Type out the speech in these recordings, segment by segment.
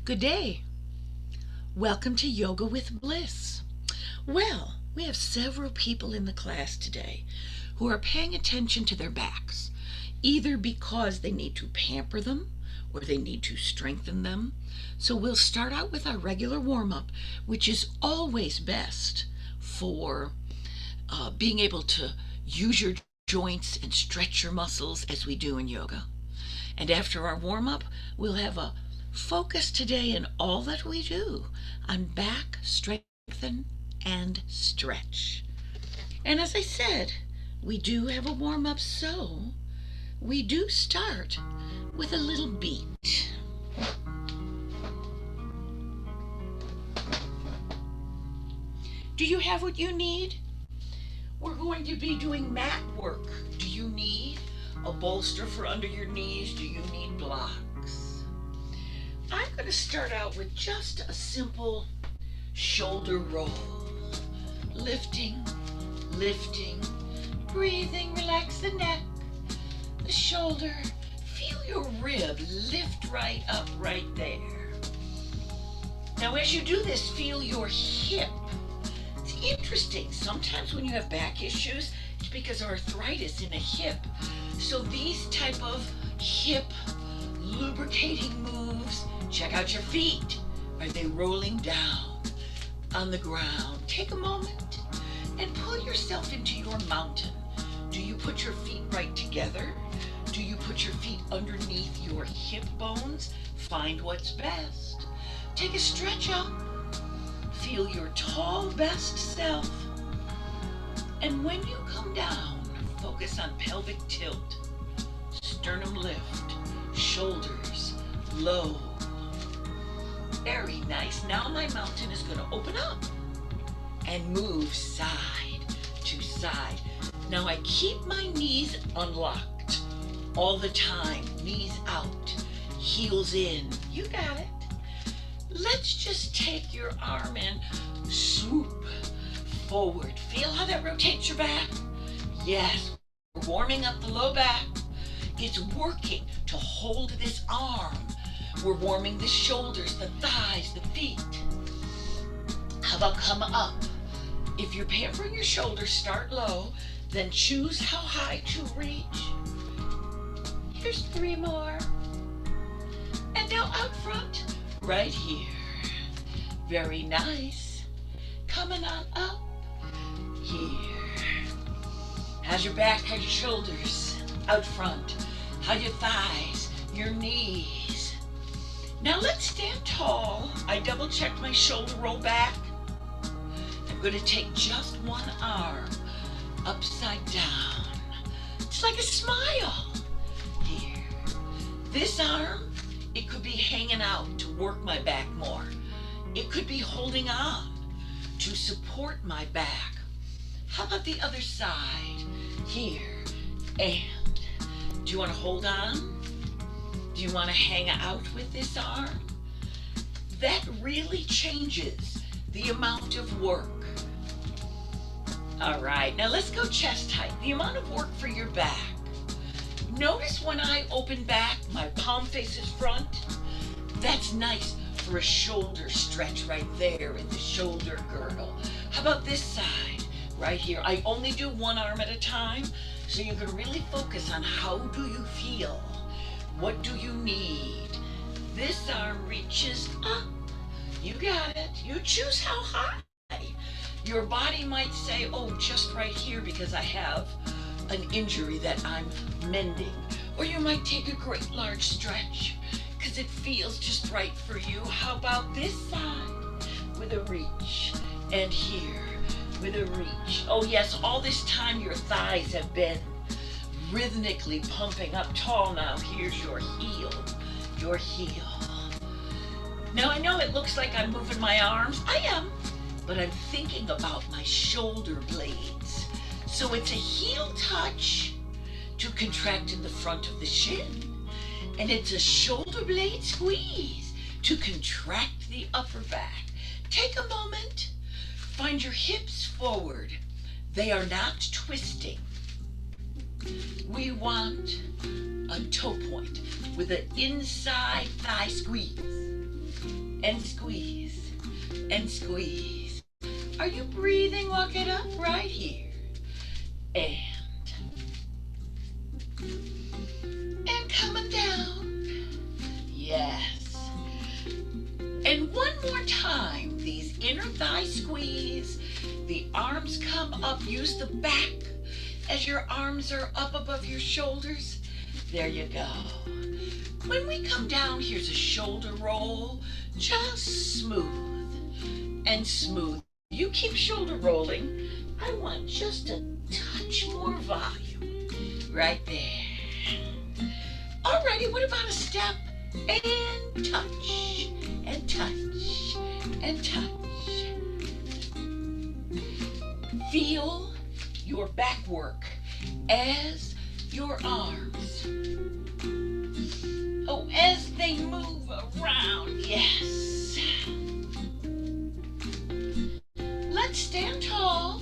Good day. Welcome to Yoga with Bliss. Well, we have several people in the class today who are paying attention to their backs, either because they need to pamper them or they need to strengthen them. So we'll start out with our regular warm-up, which is always best for being able to use your joints and stretch your muscles as we do in yoga. And after our warm-up, we'll have a focus today in all that we do on back, strengthen, and stretch. And as I said, we do have a warm-up, so we do start with a little beat. Do you have what you need? We're going to be doing mat work. Do you need a bolster for under your knees? Do you need blocks? I'm going to start out with just a simple shoulder roll. Lifting, lifting, breathing, relax the neck, the shoulder. Feel your rib lift right up right there. Now as you do this, feel your hip. It's interesting. Sometimes when you have back issues, it's because of arthritis in a hip. So these type of hip lubricating moves, check out your feet. Are they rolling down on the ground? Take a moment and pull yourself into your mountain. Do you put your feet right together? Do you put your feet underneath your hip bones? Find what's best. Take a stretch up. Feel your tall best self. And when you come down, focus on pelvic tilt, sternum lift, shoulders low. Very nice. Now my mountain is going to open up and move side to side. Now I keep my knees unlocked all the time. Knees out, heels in. You got it. Let's just take your arm and swoop forward. Feel how that rotates your back? Yes. We're warming up the low back. It's working to hold this arm. We're warming the shoulders, the thighs, the feet. How about come up? If you're pampering your shoulders, start low, then choose how high to reach. Here's 3 more. And now out front, right here. Very nice. Coming on up here. How's your back? How's your shoulders? Out front. How your thighs, your knees. Now let's stand tall. I double checked my shoulder roll back. I'm going to take just one arm upside down. It's like a smile. Here. This arm, it could be hanging out to work my back more. It could be holding on to support my back. How about the other side? Here. And do you want to hold on? Do you want to hang out with this arm? That really changes the amount of work. All right, now let's go chest height. The amount of work for your back. Notice when I open back, my palm faces front. That's nice for a shoulder stretch right there in the shoulder girdle. How about this side? Right here. I only do one arm at a time, so you can really focus on how do you feel? What do you need? This arm reaches up. You got it. You choose how high. Your body might say, oh, just right here because I have an injury that I'm mending. Or you might take a great large stretch because it feels just right for you. How about this side with a reach? And here with a reach. Oh yes, all this time your thighs have been rhythmically pumping up tall. Now here's your heel, your heel. Now I know it looks like I'm moving my arms. I am, but I'm thinking about my shoulder blades. So it's a heel touch to contract in the front of the shin, and it's a shoulder blade squeeze to contract the upper back. Take a moment. Find your hips forward. They are not twisting. We want a toe point with an inside thigh squeeze. and squeeze, and squeeze. Are you breathing? Walk it up right here. And coming down. Yes. And one more time, these inner thigh squeeze. The arms come up. Use the back as your arms are up above your shoulders. There you go. When we come down, here's a shoulder roll. Just smooth and smooth. You keep shoulder rolling. I want just a touch more volume. Right there. Alrighty, what about a step? And touch, and touch, and touch. Feel your back work as your arms. Oh, as they move around, yes. Let's stand tall.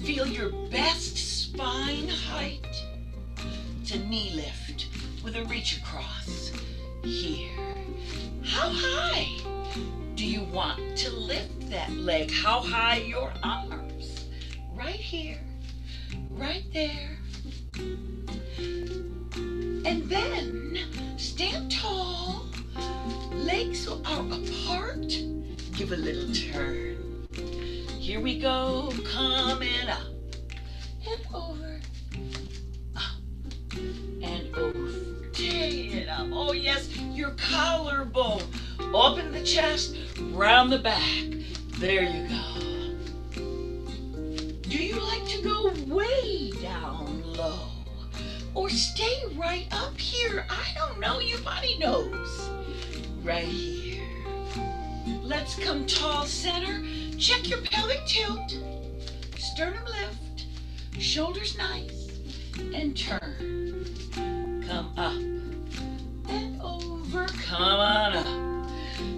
Feel your best spine height. It's a knee lift with a reach across. Here. How high do you want to lift that leg? How high your arms? Right here. Right there. And then stand tall. Legs are apart. Give a little turn. Here we go. Coming up and over. Up and over. Take it up. Oh yes, your collarbone. Open the chest, round the back. There you go. Do you like to go way down low? Or stay right up here? I don't know, your body knows. Right here. Let's come tall center. Check your pelvic tilt. Sternum lift. Shoulders nice. And turn. Come up and over. Come on up.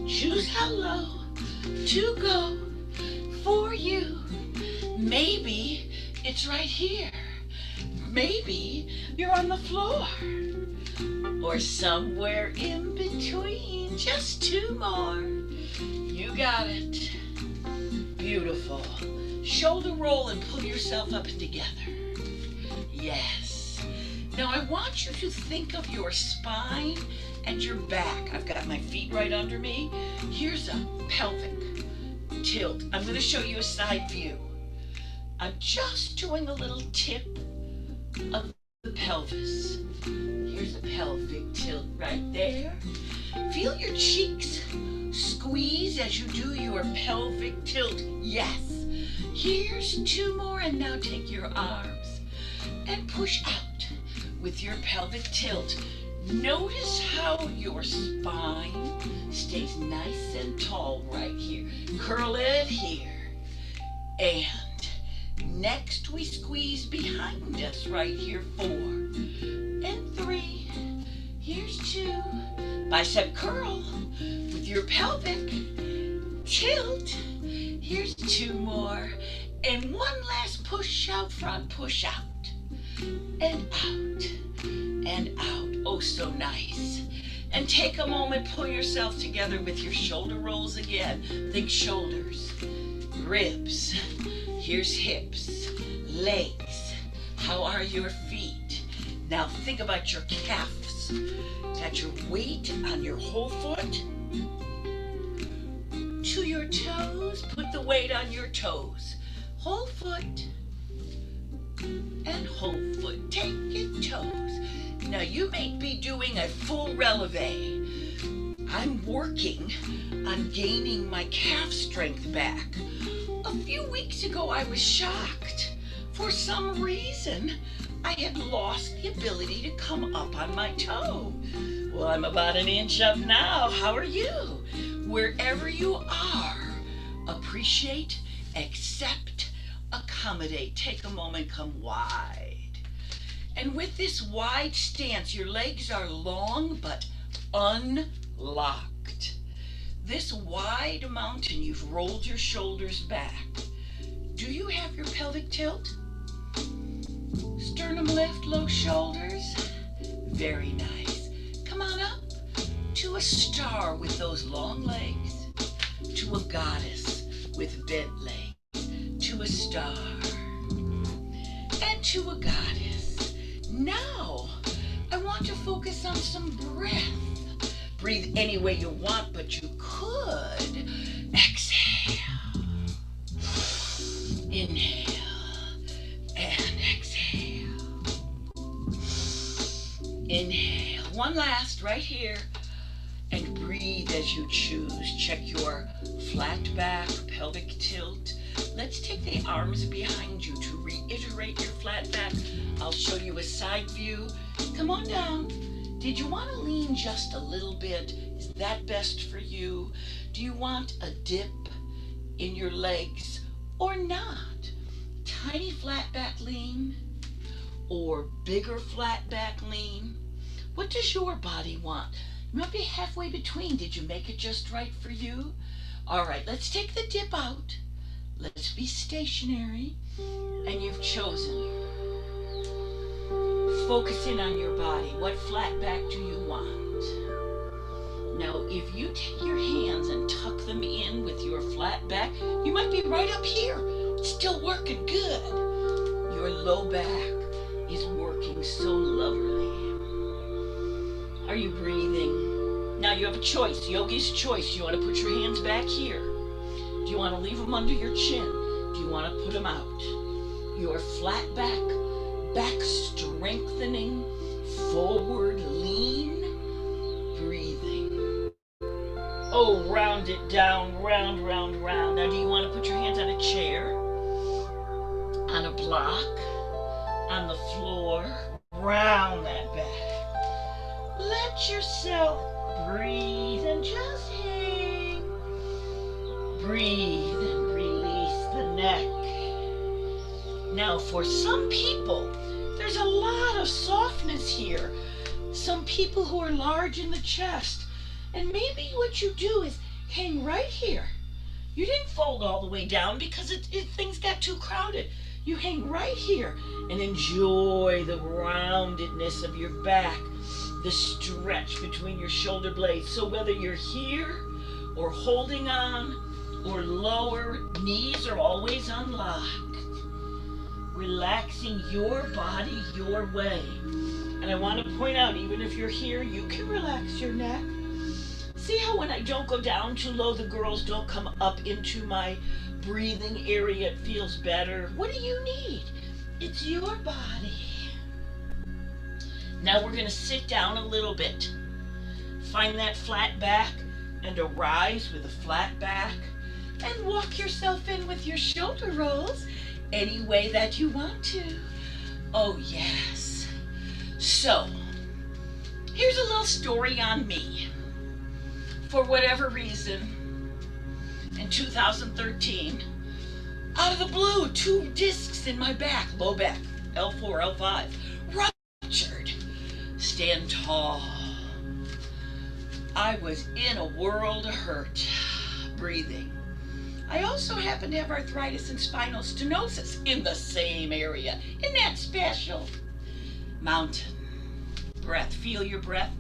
Choose how low to go for you. Maybe it's right here. Maybe you're on the floor or somewhere in between. Just two more. You got it. Beautiful. Shoulder roll and pull yourself up and together. Yes. Now I want you to think of your spine and your back. I've got my feet right under me. Here's a pelvic tilt. I'm going to show you a side view. I'm just doing a little tip of the pelvis. Here's a pelvic tilt right there. Feel your cheeks squeeze as you do your pelvic tilt. Yes. Here's two more, and now take your arms and push out with your pelvic tilt. Notice how your spine stays nice and tall right here. Curl it here. And next we squeeze behind us right here. 4 and 3. Here's 2. Bicep curl with your pelvic tilt. Here's 2 more. And one last push out front, push out. And out. And out. Oh, so nice. And take a moment, pull yourself together with your shoulder rolls again. Think shoulders, ribs. Here's hips, legs. How are your feet? Now think about your calves. Got your weight on your whole foot. To your toes, put the weight on your toes. Whole foot and whole foot. Take your toes. Now you may be doing a full releve. I'm working on gaining my calf strength back. A few weeks ago, I was shocked. For some reason, I had lost the ability to come up on my toe. Well, I'm about an inch up now. How are you? Wherever you are, appreciate, accept, accommodate. Take a moment, come wide. And with this wide stance, your legs are long but unlocked. This wide mountain, you've rolled your shoulders back. Do you have your pelvic tilt? Sternum lift, low shoulders. Very nice. Come on up to a star with those long legs. to a goddess with bent legs, to a star, and to a goddess. Now, I want to focus on some breath. Breathe any way you want, but you could exhale, inhale, and exhale. Inhale. One last right here. And breathe as you choose. Check your flat back, pelvic tilt. Let's take the arms behind you to reiterate your flat back. I'll show you a side view. Come on down. Did you want to lean just a little bit? Is that best for you? Do you want a dip in your legs or not? Tiny flat back lean or bigger flat back lean? What does your body want? You might be halfway between. Did you make it just right for you? All right, let's take the dip out. Let's be stationary. And you've chosen. Focus in on your body. What flat back do you want? Now, if you take your hands and tuck them in with your flat back, you might be right up here. It's still working good. Your low back is working so lovely. Are you breathing? Now you have a choice. Yogi's choice. You want to put your hands back here? Do you want to leave them under your chin? Do you want to put them out? Your flat back, back strengthening, forward lean, breathing. Oh, round it down, round, round, round. Now do you want to put your hands on a chair, on a block, on the floor? Round that back. Let yourself breathe and just hang. Breathe and release the neck. Now for some people, there's a lot of softness here. Some people who are large in the chest. And maybe what you do is hang right here. You didn't fold all the way down because things got too crowded. You hang right here and enjoy the roundedness of your back, the stretch between your shoulder blades. So whether you're here or holding on or lower, knees are always unlocked. Relaxing your body your way. And I want to point out, even if you're here, you can relax your neck. See how when I don't go down too low, the girls don't come up into my breathing area. It feels better. What do you need? It's your body. Now we're going to sit down a little bit. Find that flat back and arise with a flat back and walk yourself in with your shoulder rolls any way that you want to. Oh yes. So, here's a little story on me. For whatever reason, in 2013, out of the blue, 2 discs in my back, low back, L4, L5, ruptured. Stand tall. I was in a world of hurt, breathing. I also happen to have arthritis and spinal stenosis in the same area. Isn't that special? Mountain breath. Feel your breath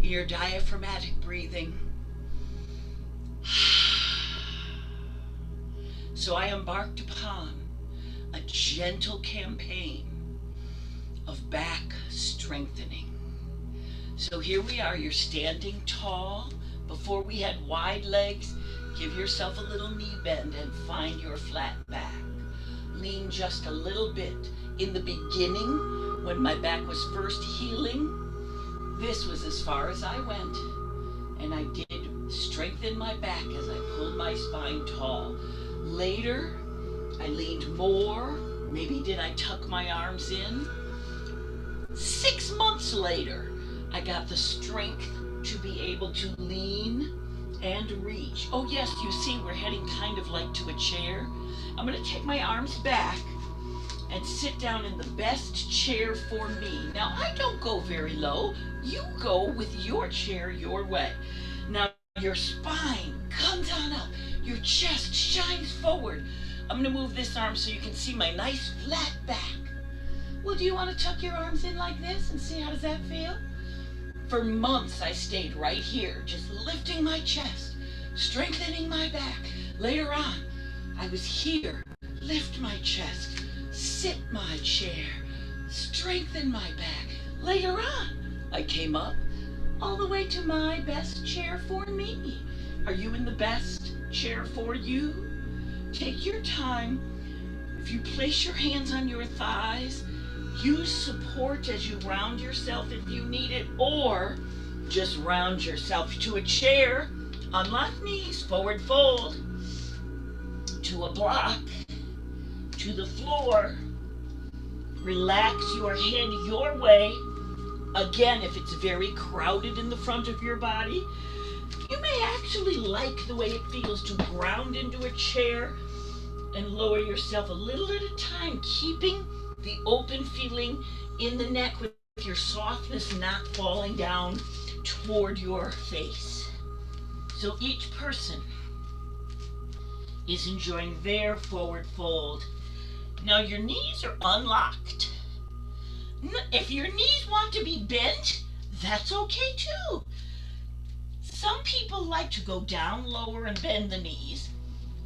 in your diaphragmatic breathing. So I embarked upon a gentle campaign of back strengthening. So here we are, you're standing tall. Before we had wide legs, give yourself a little knee bend and find your flat back. Lean just a little bit. In the beginning, when my back was first healing, this was as far as I went. And I did strengthen my back as I pulled my spine tall. Later, I leaned more. Maybe did I tuck my arms in? 6 months later, I got the strength to be able to lean and reach. Oh yes, you see we're heading kind of like to a chair. I'm going to take my arms back and sit down in the best chair for me. Now I don't go very low. You go with your chair your way. Now your spine comes on up. Your chest shines forward. I'm going to move this arm so you can see my nice flat back. Well, do you want to tuck your arms in like this and see how does that feel? For months I stayed right here, just lifting my chest, strengthening my back. Later on, I was here, lift my chest, sit my chair, strengthen my back. Later on, I came up all the way to my best chair for me. Are you in the best chair for you? Take your time. If you place your hands on your thighs, use support as you round yourself if you need it, or just round yourself to a chair. Unlock knees, forward fold, to a block, to the floor. Relax your head your way. Again, if it's very crowded in the front of your body, you may actually like the way it feels to ground into a chair and lower yourself a little at a time, keeping the open feeling in the neck with your softness not falling down toward your face. So each person is enjoying their forward fold. Now your knees are unlocked. If your knees want to be bent, that's okay too. Some people like to go down lower and bend the knees.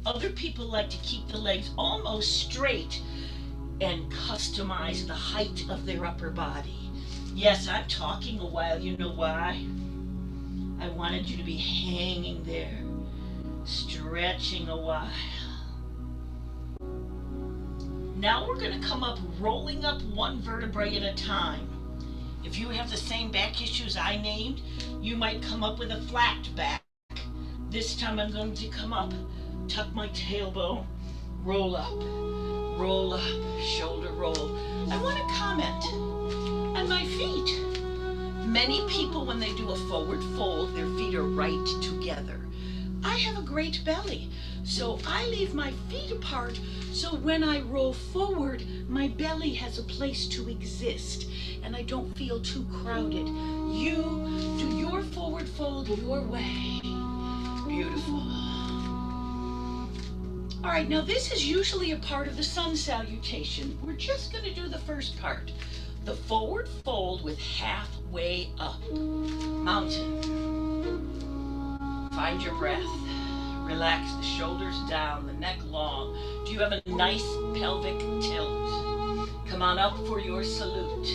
Other people like to keep the legs almost straight and customize the height of their upper body. Yes, I'm talking a while. You know why? I wanted you to be hanging there, stretching a while. Now we're going to come up, rolling up one vertebrae at a time. If you have the same back issues I named, you might come up with a flat back. This time I'm going to come up, tuck my tailbone, roll up, shoulder roll. I want to comment on my feet. Many people, when they do a forward fold, their feet are right together. I have a great belly, so I leave my feet apart, so when I roll forward, my belly has a place to exist, and I don't feel too crowded. You do your forward fold your way. Beautiful. All right, now this is usually a part of the sun salutation. We're just going to do the first part. The forward fold with halfway up. Mountain. Find your breath. Relax the shoulders down, the neck long. Do you have a nice pelvic tilt? Come on up for your salute.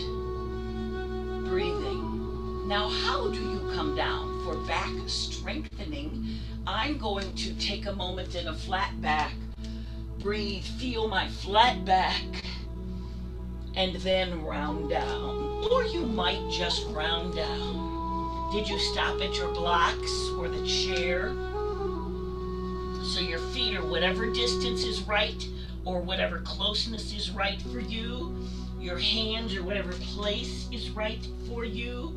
Breathing. Now, how do you come down? For back strengthening, I'm going to take a moment in a flat back. Breathe, feel my flat back, and then round down. Or you might just round down. Did you stop at your blocks or the chair? So your feet are whatever distance is right, or whatever closeness is right for you. Your hands are whatever place is right for you.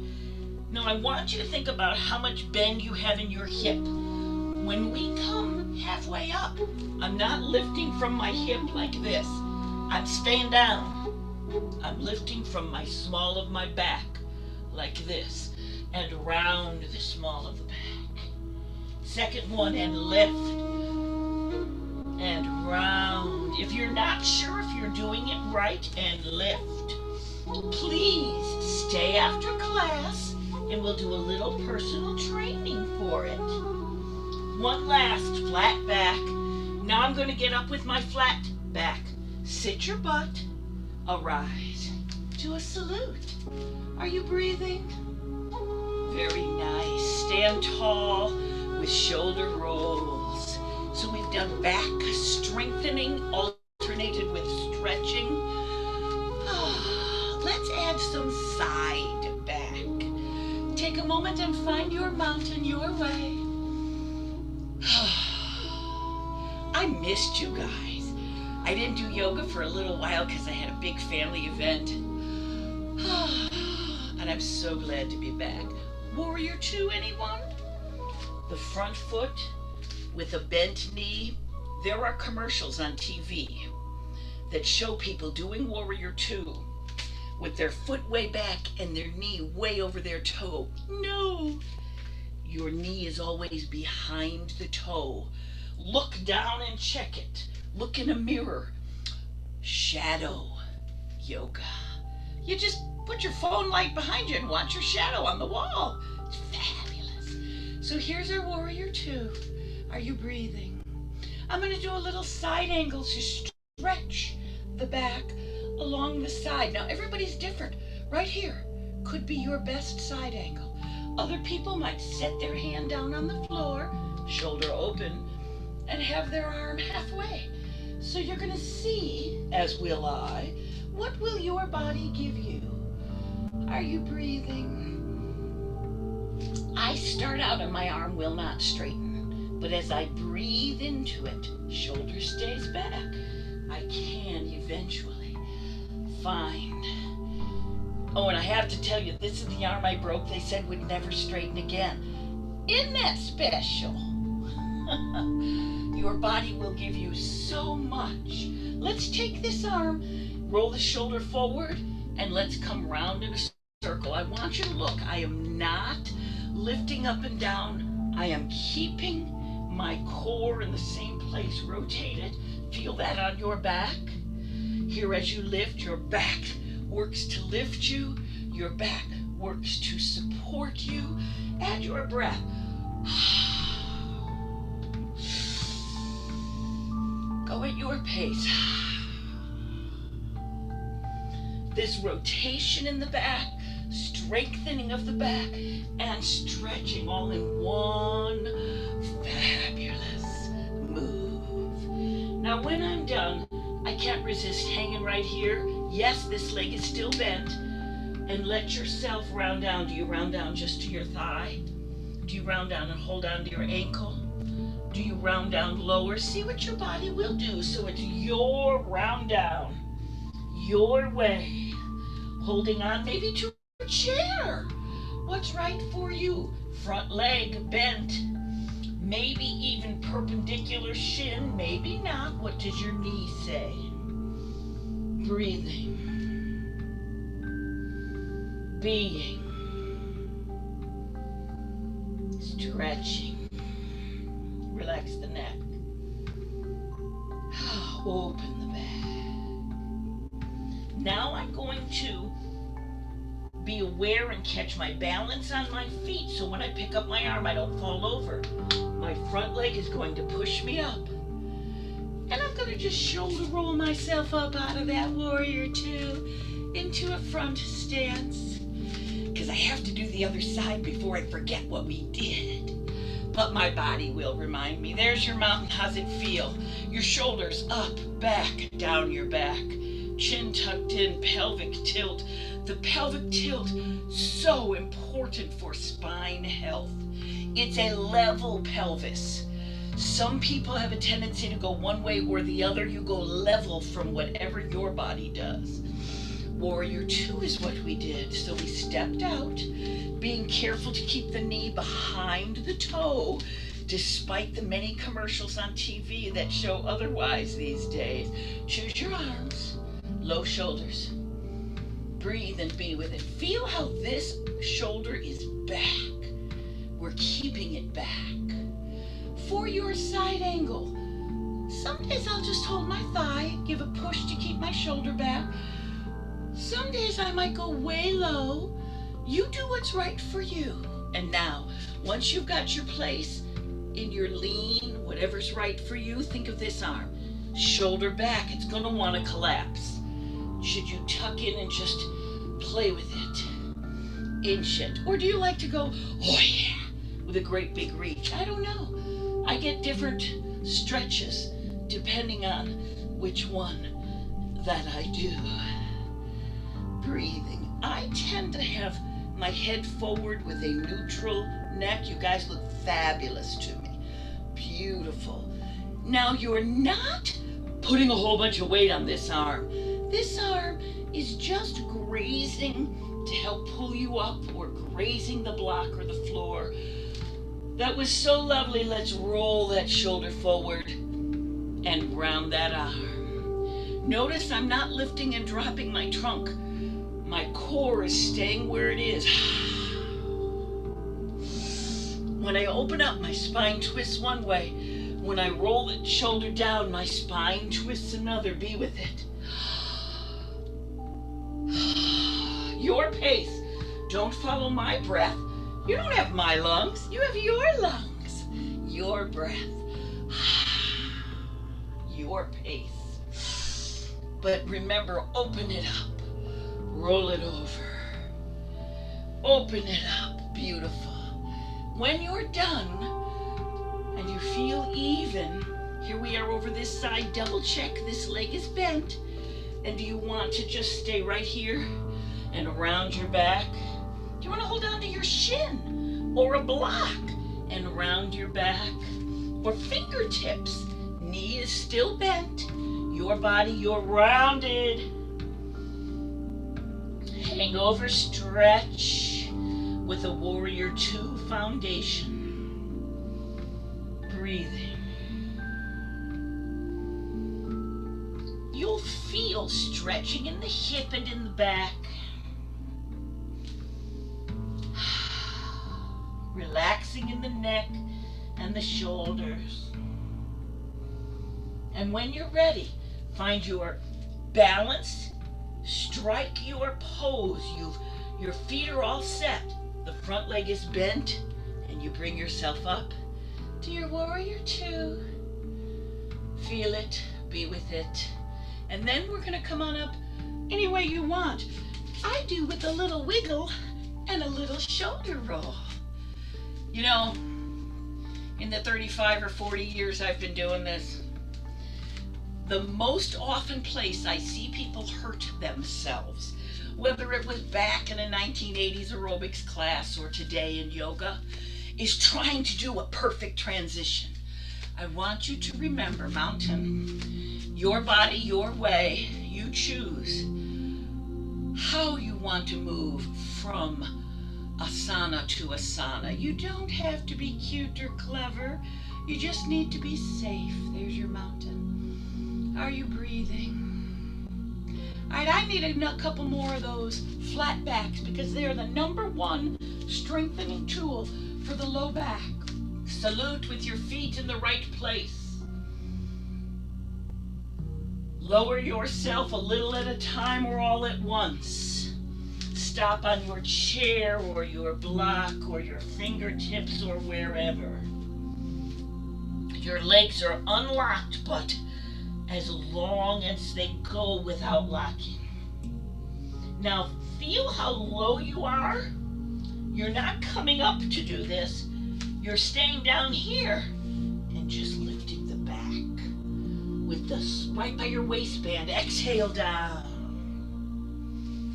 Now I want you to think about how much bend you have in your hip. When we come halfway up, I'm not lifting from my hip like this. I'm staying down. I'm lifting from my small of my back like this, and round the small of the back. Second one, and lift. And round. If you're not sure if you're doing it right, and lift. Please stay after class and we'll do a little personal training for it. One last, flat back. Now I'm going to get up with my flat back. Sit your butt, arise to a salute. Are you breathing? Very nice. Stand tall with shoulder rolls. So we've done back strengthening alternated with stretching. Let's add some side back. Take a moment and find your mountain your way. I missed you guys. I didn't do yoga for a little while because I had a big family event. And I'm so glad to be back. Warrior 2, anyone? The front foot with a bent knee. There are commercials on TV that show people doing Warrior 2 with their foot way back and their knee way over their toe. No, your knee is always behind the toe. Look down and check it. Look in a mirror. Shadow yoga. You just put your phone light behind you and watch your shadow on the wall. It's fabulous. So here's our Warrior 2. Are you breathing? I'm going to do a little side angle to stretch the back along the side. Now, everybody's different. Right here could be your best side angle. Other people might set their hand down on the floor, shoulder open, and have their arm halfway. So you're going to see, as will I, what will your body give you? Are you breathing? I start out and my arm will not straighten, but as I breathe into it, shoulder stays back. I can eventually find. Oh, and I have to tell you, this is the arm I broke. They said would never straighten again. Isn't that special? Your body will give you so much. Let's take this arm, roll the shoulder forward, and let's come round in a circle. I want you to look. I am not lifting up and down. I am keeping my core in the same place, rotated. Feel that on your back. Here as you lift, your back works to lift you. Your back works to support you. Add your breath. Go at your pace. This rotation in the back, strengthening of the back, and stretching all in one fabulous move. Now when I'm done, I can't resist hanging right here. Yes, this leg is still bent. And let yourself round down. Do you round down just to your thigh? Do you round down and hold on to your ankle? Do you round down lower? See what your body will do. So it's your round down, your way. Holding on maybe to a chair. What's right for you? Front leg bent. Maybe even perpendicular shin. Maybe not. What does your knee say? Breathing. Being. Stretching. Relax the neck. Open the back. Now I'm going to be aware and catch my balance on my feet, so when I pick up my arm, I don't fall over. My front leg is going to push me up. And I'm going to just shoulder roll myself up out of that warrior two into a front stance. Because I have to do the other side before I forget what we did. But my body will remind me. There's your mountain. How's it feel? Your shoulders up, back, down your back. Chin tucked in, pelvic tilt. The pelvic tilt, so important for spine health. It's a level pelvis. Some people have a tendency to go one way or the other. You go level from whatever your body does. Warrior two is what we did. So we stepped out, being careful to keep the knee behind the toe, despite the many commercials on TV that show otherwise these days. Choose your arms, low shoulders. Breathe and be with it. Feel how this shoulder is back. We're keeping it back. For your side angle, some days I'll just hold my thigh, give a push to keep my shoulder back. Some days I might go way low. You do what's right for you. And now, once you've got your place in your lean, whatever's right for you, think of this arm. Shoulder back, it's going to want to collapse. Should you tuck in and just play with it? Inch it. Or do you like to go, oh yeah, with a great big reach? I don't know. I get different stretches depending on which one that I do. Breathing. I tend to have my head forward with a neutral neck. You guys look fabulous to me. Beautiful. Now you're not putting a whole bunch of weight on this arm. This arm is just grazing to help pull you up, or grazing the block or the floor. That was so lovely. Let's roll that shoulder forward and round that arm. Notice I'm not lifting and dropping my trunk. My core is staying where it is. When I open up, my spine twists one way. When I roll the shoulder down, my spine twists another. Be with it. Your pace. Don't follow my breath. You don't have my lungs. You have your lungs. your breath, your pace. But remember, open it up, roll it over, open it up, beautiful. When you're done and you feel even, here we are over this side, double check this leg is bent. And do you want to just stay right here and around your back? Do you want to hold on to your shin or a block and around your back? Or fingertips, knee is still bent, your body, you're rounded. Hang over, stretch with a Warrior II foundation. Breathing. You'll feel stretching in the hip and in the back. Relaxing in the neck and the shoulders. And when you're ready, find your balance, strike your pose. Your feet are all set. The front leg is bent, and you bring yourself up to your Warrior II. Feel it, be with it. And then we're gonna come on up any way you want. I do with a little wiggle and a little shoulder roll. You know, in the 35 or 40 years I've been doing this, the most often place I see people hurt themselves, whether it was back in a 1980s aerobics class or today in yoga, is trying to do a perfect transition. I want you to remember, mountain, your body, your way, you choose how you want to move from asana to asana. You don't have to be cute or clever. You just need to be safe. There's your mountain. Are you breathing? All right, I need a couple more of those flat backs because they're the #1 strengthening tool for the low back. Salute with your feet in the right place. Lower yourself a little at a time or all at once. Stop on your chair or your block or your fingertips or wherever. Your legs are unlocked, but as long as they go without locking. Now feel how low you are. You're not coming up to do this. You're staying down here and just lifting the back with the right by your waistband. Exhale down.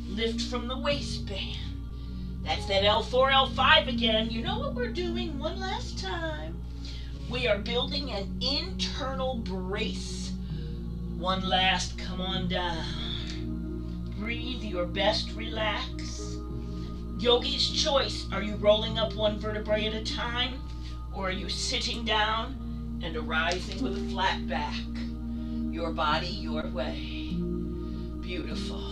Lift from the waistband. That's that L4, L5 again. You know what we're doing one last time. We are building an internal brace. One last, come on down. Breathe your best, relax. Yogi's choice. Are you rolling up one vertebrae at a time? Or are you sitting down and arising with a flat back? Your body, your way. Beautiful.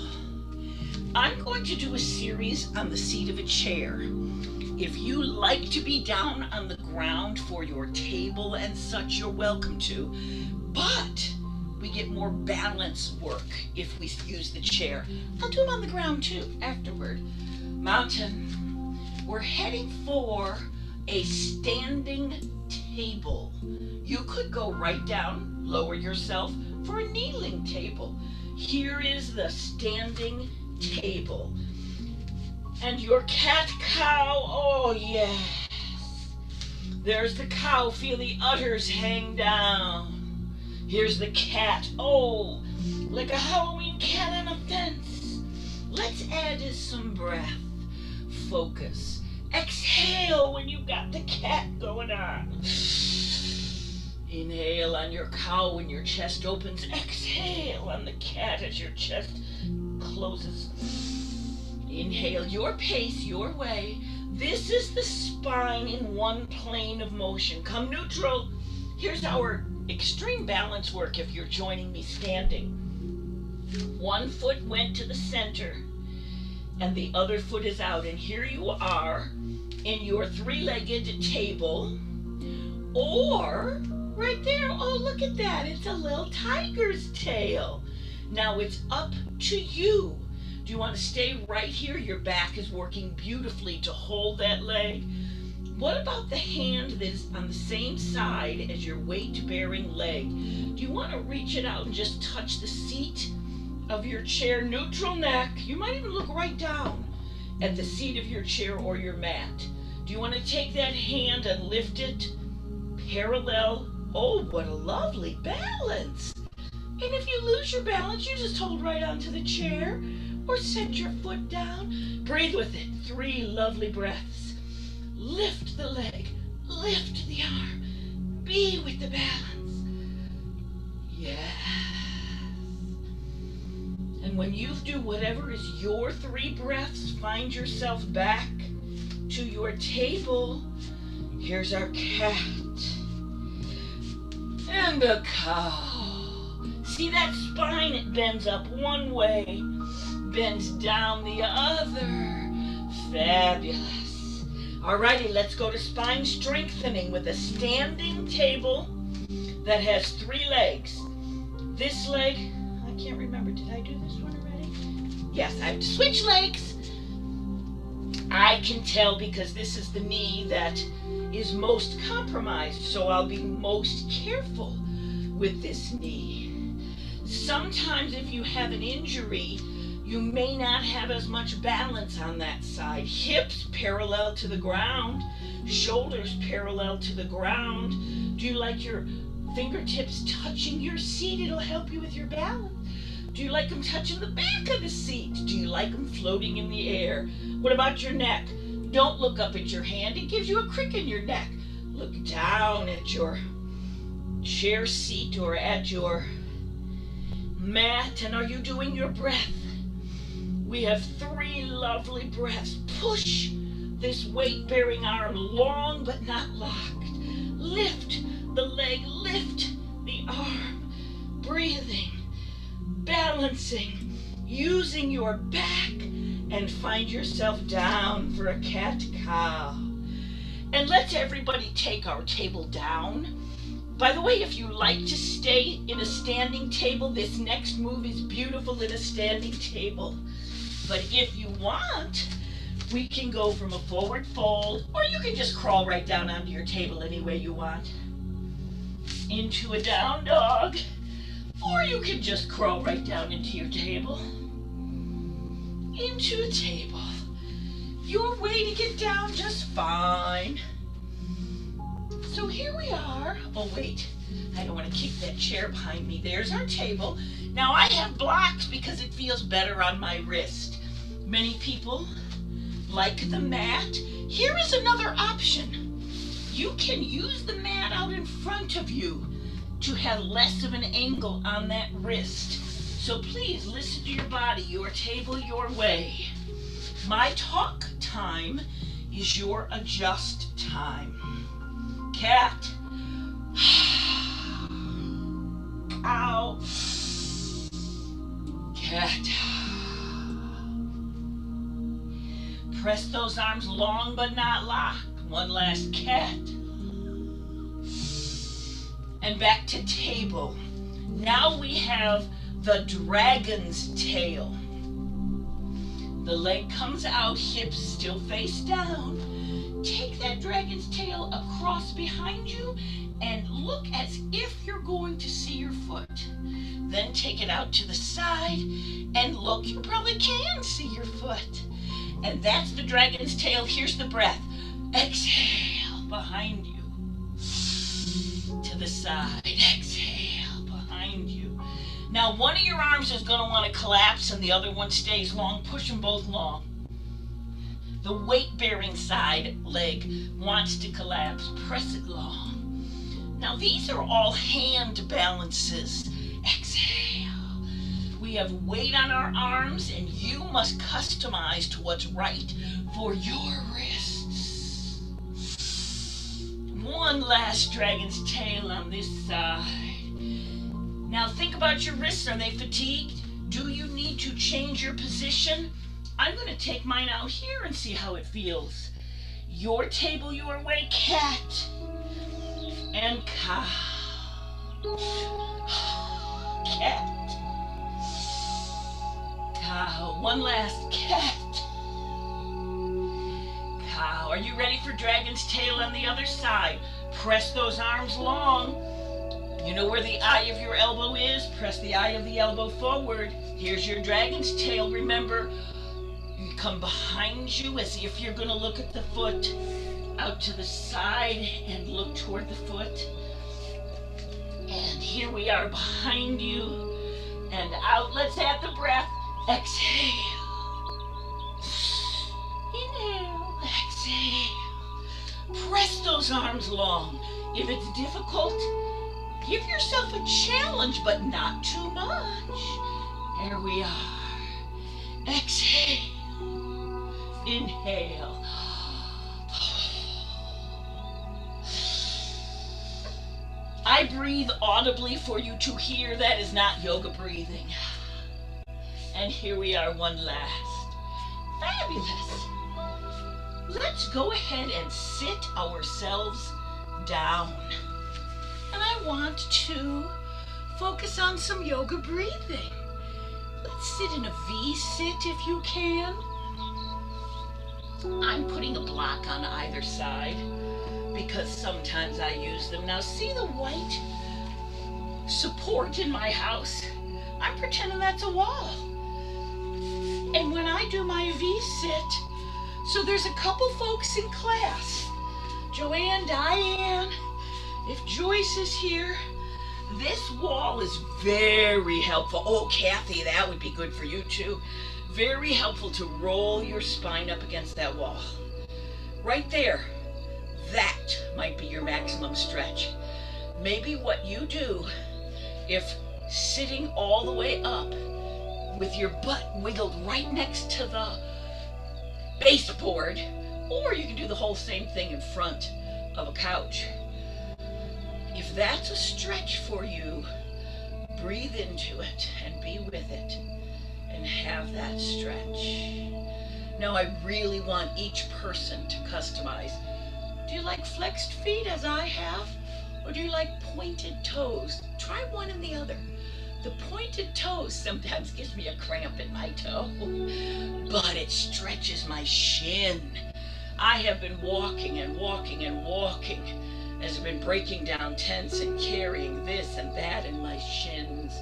I'm going to do a series on the seat of a chair. If you like to be down on the ground for your table and such, you're welcome to. But we get more balance work if we use the chair. I'll do them on the ground too afterward. Mountain, we're heading for a standing table. You could go right down, lower yourself for a kneeling table. Here is the standing table. And your cat-cow, oh yes. There's the cow, feel the udders hang down. Here's the cat, oh, like a Halloween cat on a fence. Let's add some breath. Focus. Exhale when you've got the cat going on. Inhale on your cow when your chest opens. Exhale on the cat as your chest closes. Inhale, your pace, your way. This is the spine in one plane of motion. Come neutral. Here's our extreme balance work if you're joining me standing. One foot went to the center and the other foot is out. And here you are in your three-legged table, or right there. Oh, look at that. It's a little tiger's tail. Now it's up to you. Do you want to stay right here? Your back is working beautifully to hold that leg. What about the hand that is on the same side as your weight-bearing leg? Do you want to reach it out and just touch the seat of your chair? Neutral neck. You might even look right down at the seat of your chair or your mat. Do you want to take that hand and lift it parallel? Oh, what a lovely balance. And if you lose your balance, you just hold right onto the chair or set your foot down. Breathe with it. 3 lovely breaths. Lift the leg, lift the arm, be with the balance. Yes. And when you do whatever is your 3 breaths, find yourself back to your table. Here's our cat and a cow. See that spine? It bends up one way, bends down the other. Fabulous. Alrighty, let's go to spine strengthening with a standing table that has 3 legs. This leg, I can't remember, did I do this one already? Yes, I have to switch legs. I can tell because this is the knee that is most compromised, so I'll be most careful with this knee. Sometimes if you have an injury, you may not have as much balance on that side. Hips parallel to the ground, shoulders parallel to the ground. Do you like your fingertips touching your seat? It'll help you with your balance. Do you like them touching the back of the seat? Do you like them floating in the air? What about your neck? Don't look up at your hand. It gives you a crick in your neck. Look down at your chair seat or at your mat. And are you doing your breath? We have 3 lovely breaths. Push this weight-bearing arm long but not locked. Lift the leg, lift the arm. Breathing, balancing, using your back, and find yourself down for a cat-cow. And let's everybody take our table down. By the way, if you like to stay in a standing table, this next move is beautiful in a standing table. But if you want, we can go from a forward fold, or you can just crawl right down onto your table any way you want. Into a down dog, or you can just crawl right down into your table. Into a table. Your way to get down just fine. So here we are. Oh wait, I don't want to kick that chair behind me. There's our table. Now I have blocks because it feels better on my wrist. Many people like the mat. Here is another option. You can use the mat out in front of you to have less of an angle on that wrist. So please listen to your body, your table, your way. My talk time is your adjust time. Cat. Cow. Cat. Press those arms long but not locked. One last cat. And back to table. Now we have the dragon's tail. The leg comes out, hips still face down. Take that dragon's tail across behind you and look as if you're going to see your foot. Then take it out to the side and look. You probably can see your foot. And that's the dragon's tail. Here's the breath. Exhale behind you. To the side. Exhale behind you. Now one of your arms is going to want to collapse and the other one stays long. Push them both long. The weight-bearing side leg wants to collapse. Press it long. Now these are all hand balances. Exhale. We have weight on our arms and you must customize to what's right for your wrists. One last dragon's tail on this side. Now think about your wrists. Are they fatigued? Do you need to change your position? I'm going to take mine out here and see how it feels. Your table, your way, cat and cow. Cat. Cow. One last cat. Cow. are you ready for dragon's tail on the other side? Press those arms long. You know where the eye of your elbow is? Press the eye of the elbow forward. Here's your dragon's tail. Remember, you come behind you as if you're going to look at the foot, out to the side and look toward the foot. And here we are behind you and out. Let's add the breath. Exhale. Inhale. Exhale. Press those arms long. If it's difficult, give yourself a challenge, but not too much. Here we are. Exhale. Inhale. I breathe audibly for you to hear. That is not yoga breathing. And here we are, one last. Fabulous. Let's go ahead and sit ourselves down. And I want to focus on some yoga breathing. Let's sit in a V-sit if you can. I'm putting a block on either side because sometimes I use them. Now see the white support in my house? I'm pretending that's a wall. And when I do my V-sit, so there's a couple folks in class, Joanne, Diane, if Joyce is here, this wall is very helpful. Oh, Kathy, that would be good for you too. Very helpful to roll your spine up against that wall. Right there, that might be your maximum stretch. Maybe what you do, if sitting all the way up with your butt wiggled right next to the baseboard, or you can do the whole same thing in front of a couch. If that's a stretch for you, breathe into it and be with it and have that stretch. Now I really want each person to customize. Do you like flexed feet as I have? Or do you like pointed toes? Try one and the other. The pointed toes sometimes gives me a cramp in my toe, but it stretches my shin. I have been walking and walking and walking as I've been breaking down tents and carrying this and that, and my shins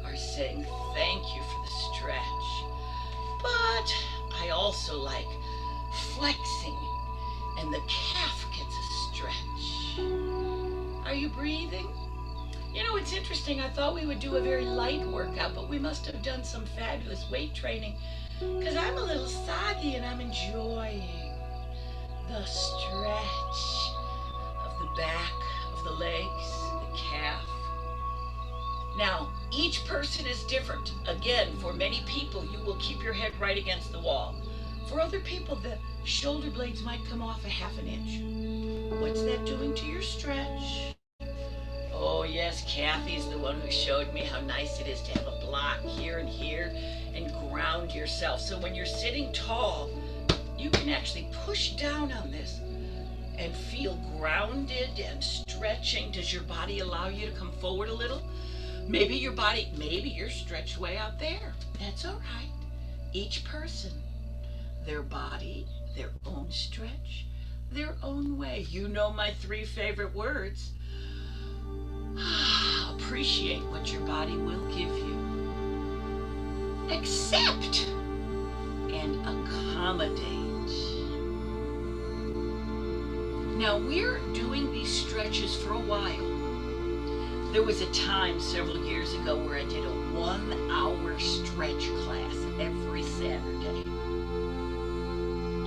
are saying thank you for the stretch. But I also like flexing, and the calf gets a stretch. Are you breathing? You know, it's interesting. I thought we would do a very light workout, but we must have done some fabulous weight training because I'm a little soggy and I'm enjoying the stretch of the back of the legs, the calf. Now, each person is different. Again, for many people, you will keep your head right against the wall. For other people, the shoulder blades might come off a half an inch. What's that doing to your stretch? Oh yes, Kathy's the one who showed me how nice it is to have a block here and here and ground yourself. So when you're sitting tall, you can actually push down on this and feel grounded and stretching. Does your body allow you to come forward a little? Maybe you're stretched way out there. That's all right. Each person, their body, their own stretch, their own way. You know my 3 favorite words. Appreciate what your body will give you. Accept and accommodate. Now we're doing these stretches for a while. There was a time several years ago where I did a 1-hour stretch class every Saturday.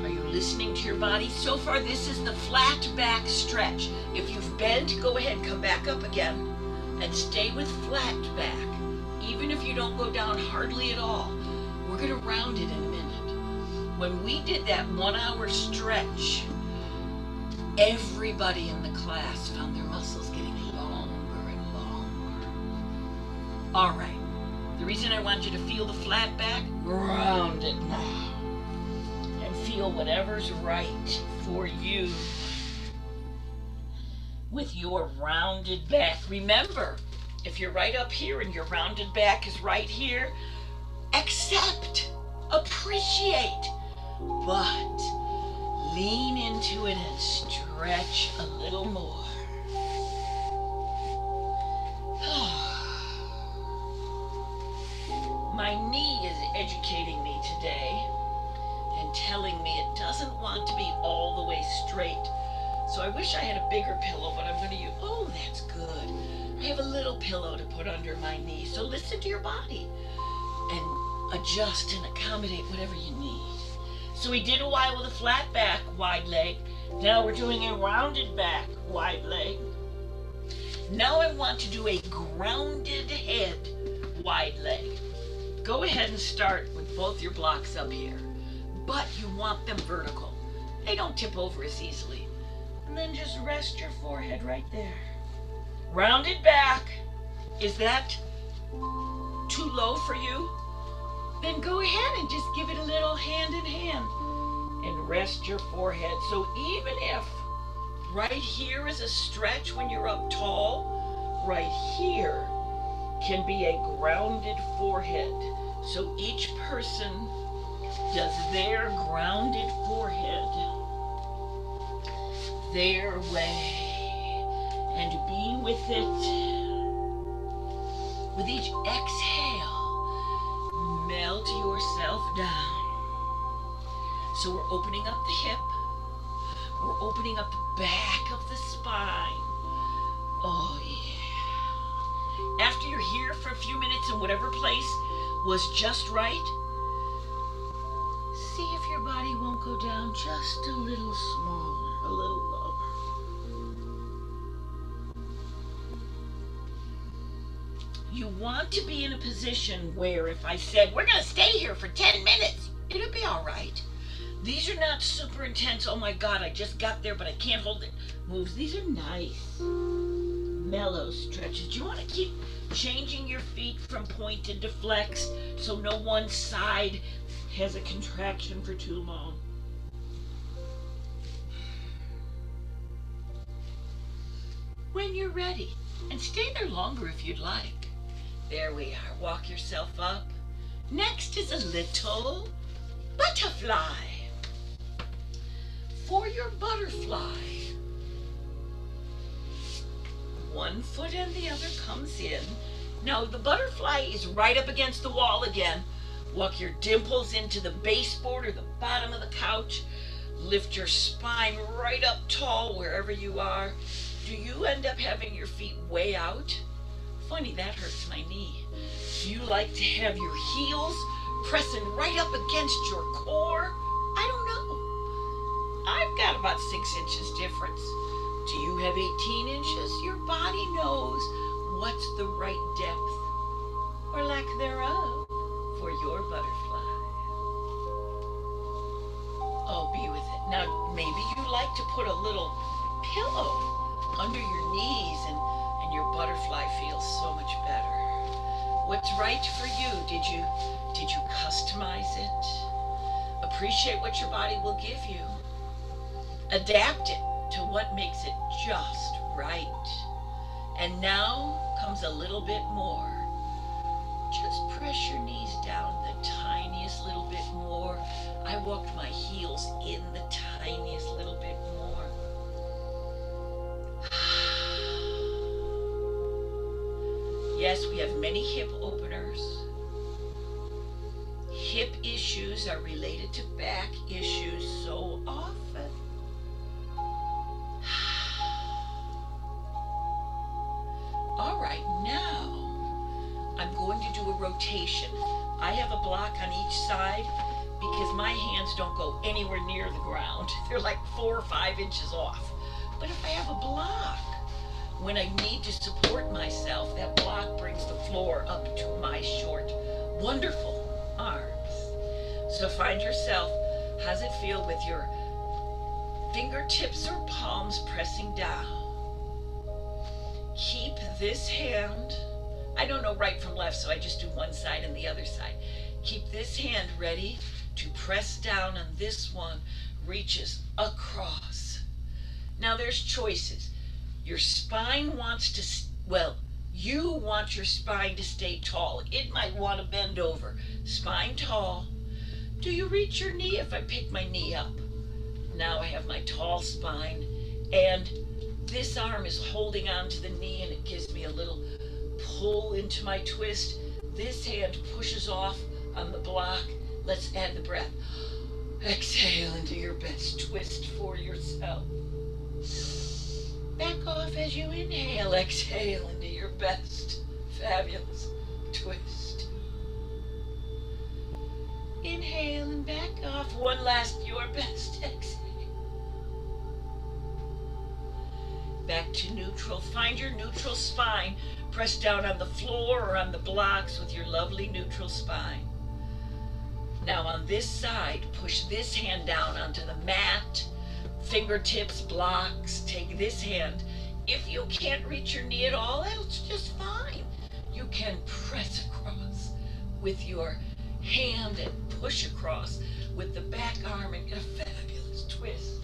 Are you listening to your body? So far, this is the flat back stretch. If you've bent, go ahead, come back up again and stay with flat back. Even if you don't go down hardly at all, we're going to round it in a minute. When we did that 1-hour stretch, everybody in the class found their muscles getting longer and longer. All right, the reason I want you to feel the flat back, round it now. Feel whatever's right for you with your rounded back. Remember, if you're right up here and your rounded back is right here, accept, appreciate, but Lean into it and stretch a little more. My knee is educating me today and telling me it doesn't want to be all the way straight. So I wish I had a bigger pillow, but I'm going to use, oh, that's good. I have a little pillow to put under my knee. So listen to your body and adjust and accommodate whatever you need. So we did a while with a flat back, wide leg. Now we're doing a rounded back, wide leg. Now I want to do a grounded head, wide leg. Go ahead and start with both your blocks up here, but you want them vertical. They don't tip over as easily. And then just rest your forehead right there. Rounded back. Is that too low for you? Then go ahead and just give it a little hand in hand and rest your forehead. So even if right here is a stretch when you're up tall, right here can be a grounded forehead. So each person does their grounded forehead their way, and be with it. With each exhale, melt yourself down. So we're opening up the hip. We're opening up the back of the spine. Oh yeah. After you're here for a few minutes in whatever place was just right, see if your body won't go down just a little smaller, a little lower. You want to be in a position where if I said, we're going to stay here for 10 minutes, it'll be all right. These are not super intense, oh my God, I just got there, but I can't hold it moves. These are nice, mellow stretches. You want to keep changing your feet from pointed to flex so no one side has a contraction for too long. When you're ready, and stay there longer if you'd like. There we are. Walk yourself up. Next is a little butterfly. For your butterfly, one foot and the other comes in. Now the butterfly is right up against the wall again. Walk your dimples into the baseboard or the bottom of the couch. Lift your spine right up tall wherever you are. Do you end up having your feet way out? Funny, that hurts my knee. Do you like to have your heels pressing right up against your core? I don't know. I've got about 6 inches difference. Do you have 18 inches? Your body knows what's the right depth or lack thereof for your butterfly. Oh, be with it. Now, maybe you like to put a little pillow under your knees and your butterfly feels so much better. What's right for you? Did you customize it? Appreciate what your body will give you. Adapt it to what makes it just right. And now comes a little bit more. Just press your knees down the tiniest little bit more. I walked my heels in the tiniest little bit more. Yes, we have many hip openers. Hip issues are related to back issues so often. All right, now I'm going to do a rotation. I have a block on each side because my hands don't go anywhere near the ground. They're like 4 or 5 inches off. But if I have a block, when I need to support myself, that block brings the floor up to my short, wonderful arms. So find yourself, how's it feel with your fingertips or palms pressing down? Keep this hand, I don't know right from left, so I just do one side and the other side. Keep this hand ready to press down, and this one reaches across. Now there's choices. Your spine wants to, well, you want your spine to stay tall. It might want to bend over. Spine tall. Do you reach your knee if I pick my knee up? Now I have my tall spine, and this arm is holding on to the knee, and it gives me a little pull into my twist. This hand pushes off on the block. Let's add the breath. Exhale into your best twist for yourself. Back off as you inhale. Exhale into your best fabulous twist. Inhale and back off. One last, your best exhale. Back to neutral. Find your neutral spine. Press down on the floor or on the blocks with your lovely neutral spine. Now on this side, push this hand down onto the mat, fingertips, blocks. Take this hand. If you can't reach your knee at all, that's just fine. You can press across with your hand and push across with the back arm and get a fabulous twist.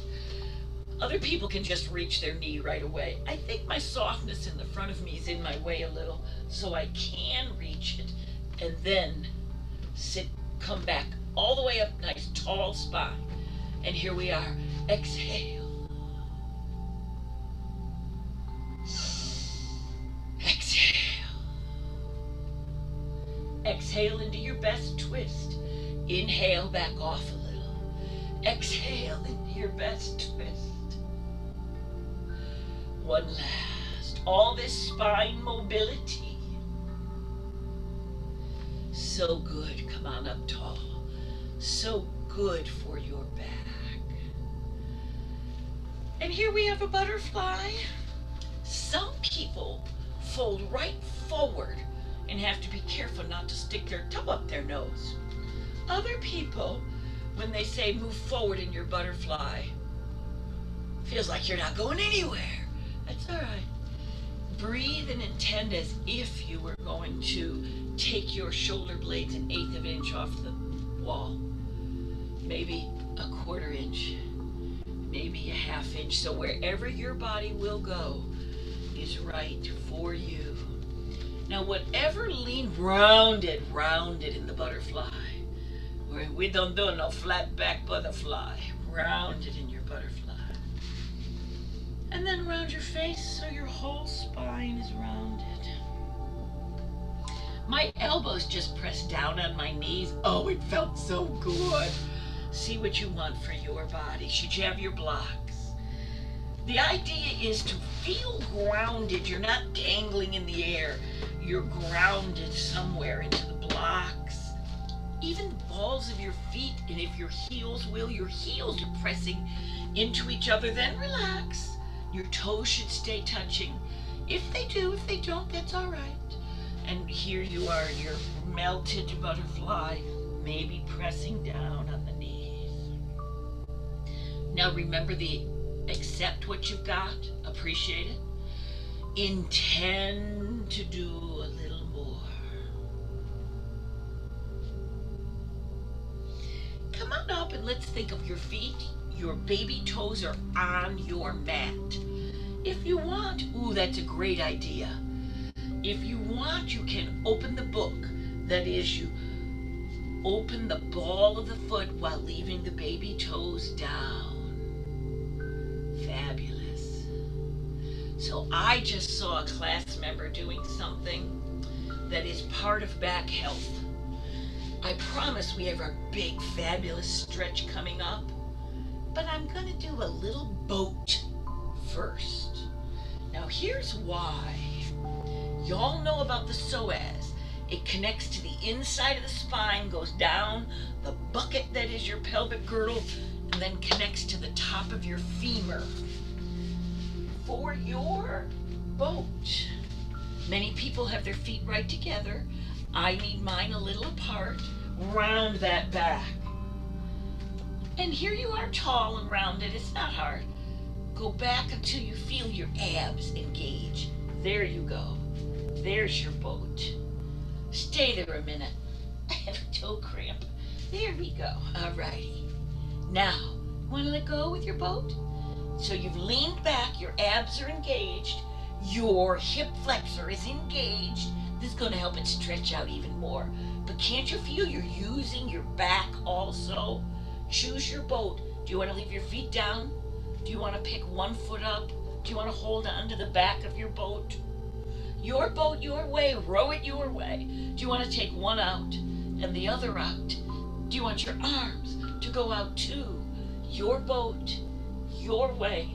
Other people can just reach their knee right away. I think my softness in the front of me is in my way a little, so I can reach it and then sit, come back all the way up, nice tall spine. And here we are. Exhale. Exhale. Exhale into your best twist. Inhale, back off a little. Exhale into your best twist. One last. All this spine mobility. So good. Come on up tall. So good for your back. And here we have a butterfly. Some people fold right forward and have to be careful not to stick their toe up their nose. Other people, when they say move forward in your butterfly, feels like you're not going anywhere. That's all right. Breathe and intend as if you were going to take your shoulder blades 1/8 of an inch off the wall. Maybe a 1/4 inch, maybe a 1/2 inch. So wherever your body will go is right for you. Now whatever lean, rounded in the butterfly. We don't do no flat back butterfly. Rounded in your butterfly. And then round your face so your whole spine is rounded. My elbows just pressed down on my knees. Oh, it felt so good. See what you want for your body. Should you have your blocks? The idea is to feel grounded. You're not dangling in the air. You're grounded somewhere into the blocks. Even the balls of your feet, and if your heels are pressing into each other, then relax. Your toes should stay touching. If they do, if they don't, that's all right. And here you are, your melted butterfly, maybe pressing down on the knees. Now remember accept what you've got, appreciate it. Intend to do a little more. Come on up and let's think of your feet. Your baby toes are on your mat. If you want, ooh, that's a great idea. If you want, you can open the book. That is, you open the ball of the foot while leaving the baby toes down. Fabulous. So I just saw a class member doing something that is part of back health. I promise we have our big, fabulous stretch coming up. But I'm going to do a little boat first. Now here's why. Y'all know about the psoas. It connects to the inside of the spine, goes down the bucket that is your pelvic girdle, and then connects to the top of your femur. For your boat, many people have their feet right together. I need mine a little apart. Round that back. And here you are, tall and rounded. It's not hard. Go back until you feel your abs engage. There you go. There's your boat. Stay there a minute. I have a toe cramp. There we go. All righty. Now, want to let go with your boat? So you've leaned back. Your abs are engaged. Your hip flexor is engaged. This is going to help it stretch out even more. But can't you feel you're using your back also? Choose your boat. Do you want to leave your feet down? Do you want to pick one foot up? Do you want to hold on to the back of your boat? Your boat, your way, row it your way. Do you want to take one out and the other out? Do you want your arms to go out too? Your boat, your way.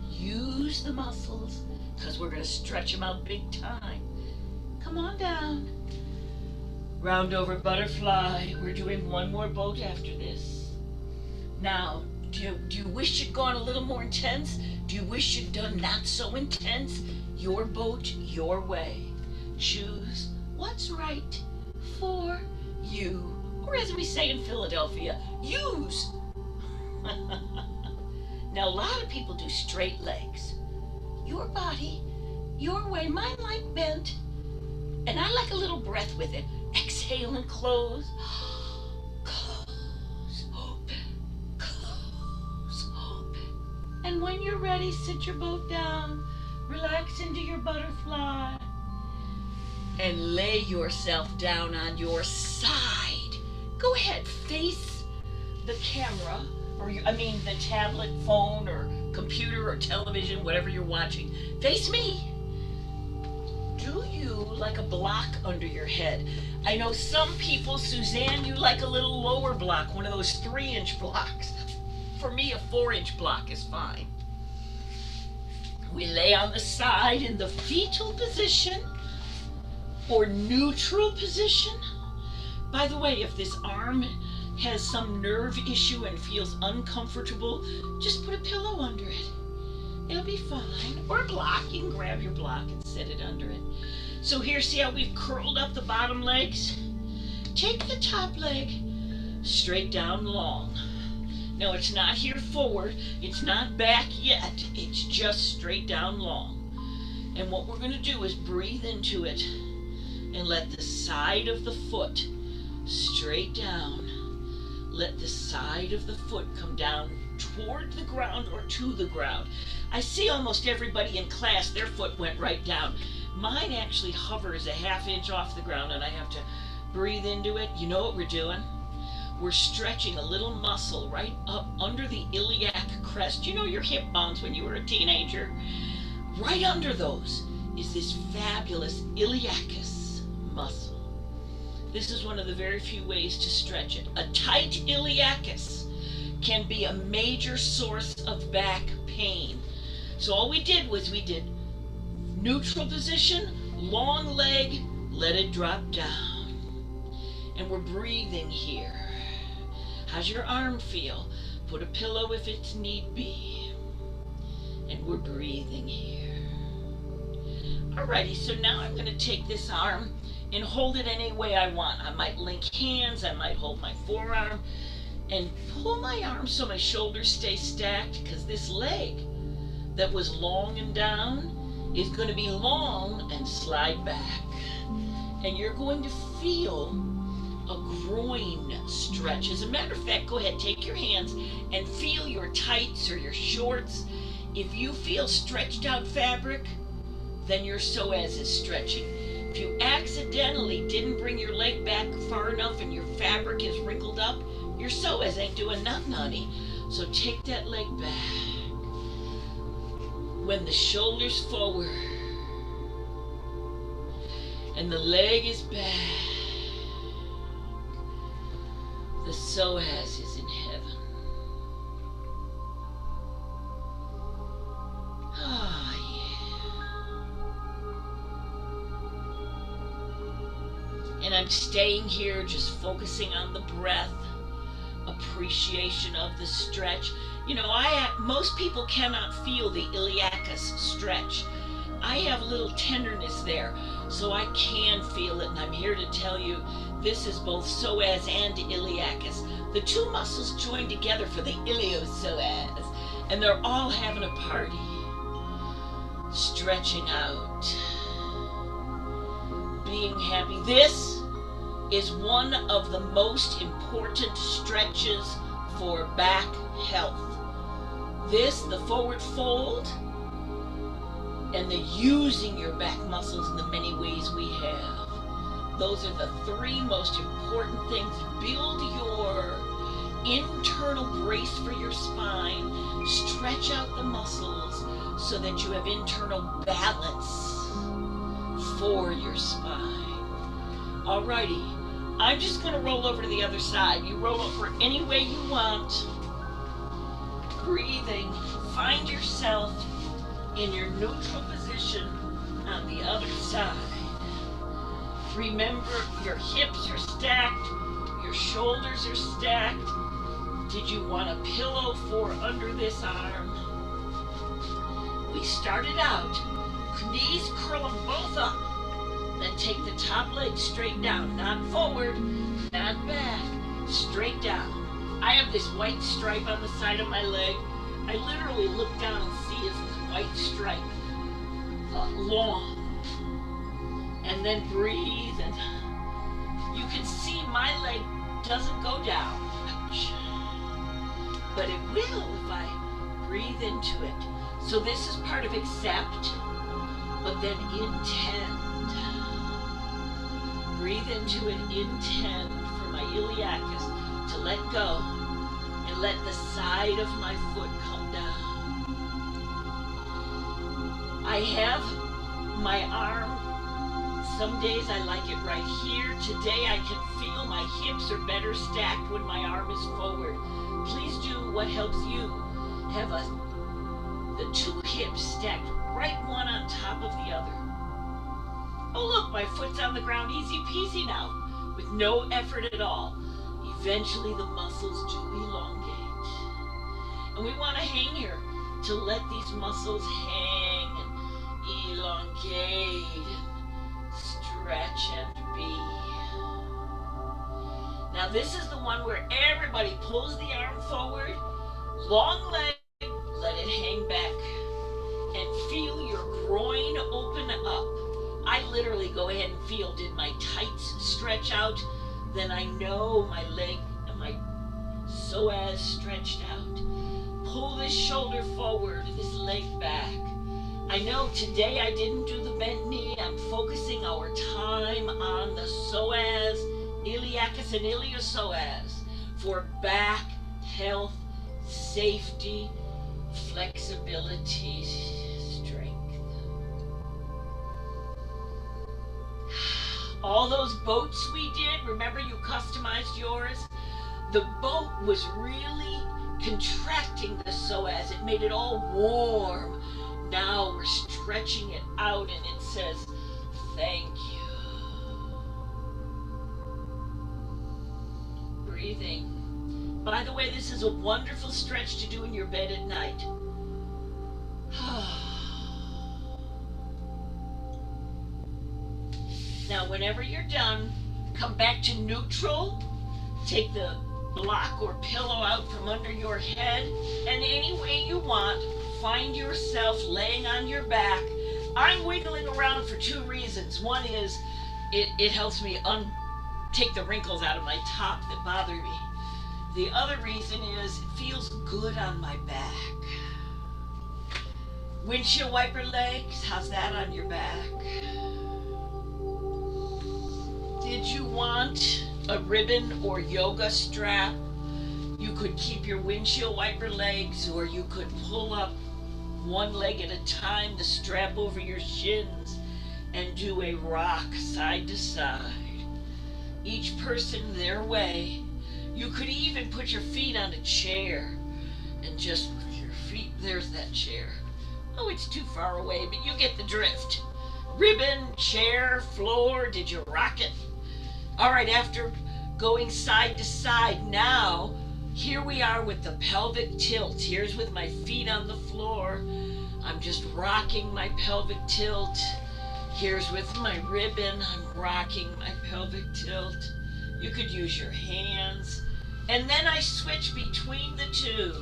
Use the muscles, because we're going to stretch them out big time. Come on down. Round over butterfly. We're doing one more boat after this. Now, do you wish you'd gone a little more intense? Do you wish you'd done not so intense? Your boat, your way. Choose what's right for you. Or as we say in Philadelphia, use. Now, a lot of people do straight legs. Your body, your way. Mine like bent. And I like a little breath with it. Exhale and close. Close, open, close, open. And when you're ready, sit your boat down. Relax into your butterfly. And lay yourself down on your side. Go ahead, face the camera, or the tablet, phone, or computer, or television, whatever you're watching. Face me. Do you like a block under your head? I know some people, Suzanne, you like a little lower block, one of those 3-inch blocks. For me, a 4-inch block is fine. We lay on the side in the fetal position or neutral position. By the way, if this arm has some nerve issue and feels uncomfortable, just put a pillow under it. It'll be fine. Or a block. You can grab your block and set it under it. So here, see how we've curled up the bottom legs? Take the top leg straight down long. Now, it's not here forward. It's not back yet. It's just straight down long. And what we're going to do is breathe into it and let the side of the foot straight down. Let the side of the foot come down toward the ground or to the ground. I see almost everybody in class, their foot went right down. Mine actually hovers a 1/2 inch off the ground, and I have to breathe into it. You know what we're doing? We're stretching a little muscle right up under the iliac crest. You know your hip bones when you were a teenager? Right under those is this fabulous iliacus muscle. This is one of the very few ways to stretch it. A tight iliacus can be a major source of back pain. So all we did was we did neutral position, long leg, let it drop down. And we're breathing here. How's your arm feel? Put a pillow if it's need be. And we're breathing here. Alrighty, so now I'm going to take this arm and hold it any way I want. I might link hands, I might hold my forearm and pull my arm so my shoulders stay stacked, because this leg that was long and down is going to be long and slide back. And you're going to feel a groin stretch. As a matter of fact, go ahead, take your hands and feel your tights or your shorts. If you feel stretched out fabric, then your psoas is stretching. If you accidentally didn't bring your leg back far enough and your fabric is wrinkled up, your psoas ain't doing nothing, honey. So take that leg back. When the shoulder's forward and the leg is back, the psoas is in heaven. Ah, yeah. And I'm staying here just focusing on the breath, appreciation of the stretch. You know, most people cannot feel the iliacus stretch. I have a little tenderness there, so I can feel it, and I'm here to tell you this is both psoas and iliacus. The two muscles join together for the iliopsoas, and they're all having a party, stretching out, being happy. This is one of the most important stretches for back health. This, the forward fold, and the using your back muscles in the many ways we have. Those are the three most important things. Build your internal brace for your spine. Stretch out the muscles so that you have internal balance for your spine. Alrighty, I'm just going to roll over to the other side. You roll over any way you want. Breathing. Find yourself in your neutral position on the other side. Remember, your hips are stacked, your shoulders are stacked. Did you want a pillow for under this arm? We started out, knees curl them both up. Then take the top leg straight down, not forward, not back, straight down. I have this white stripe on the side of my leg. I literally look down and see this white stripe, long. And then breathe, and you can see my leg doesn't go down. But it will if I breathe into it. So this is part of accept, but then intend. Breathe into it, intend for my iliacus to let go and let the side of my foot come down. I have my arm, some days I like it right here. Today I can feel my hips are better stacked when my arm is forward. Please do what helps you. Have the two hips stacked right one on top of the other. Oh look, my foot's on the ground easy peasy now, with no effort at all. Eventually the muscles do elongate. And we want to hang here to let these muscles hang and elongate, stretch and be. Now this is the one where everybody pulls the arm forward, long leg, let it hang back, and feel your groin open up. I literally go ahead and feel, did my tights stretch out? Then I know my leg and my psoas stretched out. Pull this shoulder forward, this leg back. I know today I didn't do the bent knee. I'm focusing our time on the psoas, iliacus and iliopsoas for back health, safety, flexibility, strength. All those boats we did, remember you customized yours? The boat was really contracting the psoas. It made it all warm. Now we're stretching it out and it says, thank you. Breathing. By the way, this is a wonderful stretch to do in your bed at night. Now, whenever you're done, come back to neutral. Take the block or pillow out from under your head, and any way you want, find yourself laying on your back. I'm wiggling around for two reasons. One is it helps me take the wrinkles out of my top that bother me. The other reason is it feels good on my back. Windshield wiper legs, how's that on your back? Did you want a ribbon or yoga strap? You could keep your windshield wiper legs, or you could pull up one leg at a time, the strap over your shins, and do a rock side to side. Each person their way. You could even put your feet on a chair and just with your feet, there's that chair. Oh, it's too far away, but you get the drift. Ribbon, chair, floor, did you rock it? All right, after going side to side, now here we are with the pelvic tilt. Here's with my feet on the floor. I'm just rocking my pelvic tilt. Here's with my ribbon. I'm rocking my pelvic tilt. You could use your hands. And then I switch between the two.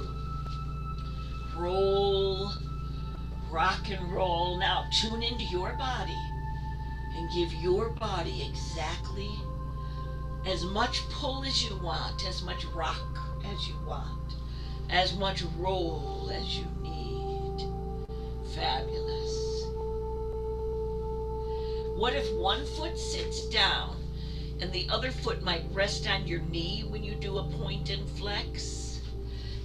Roll, rock and roll. Now tune into your body and give your body exactly as much pull as you want, as much rock as you want, as much roll as you need. Fabulous. What if one foot sits down and the other foot might rest on your knee when you do a point and flex.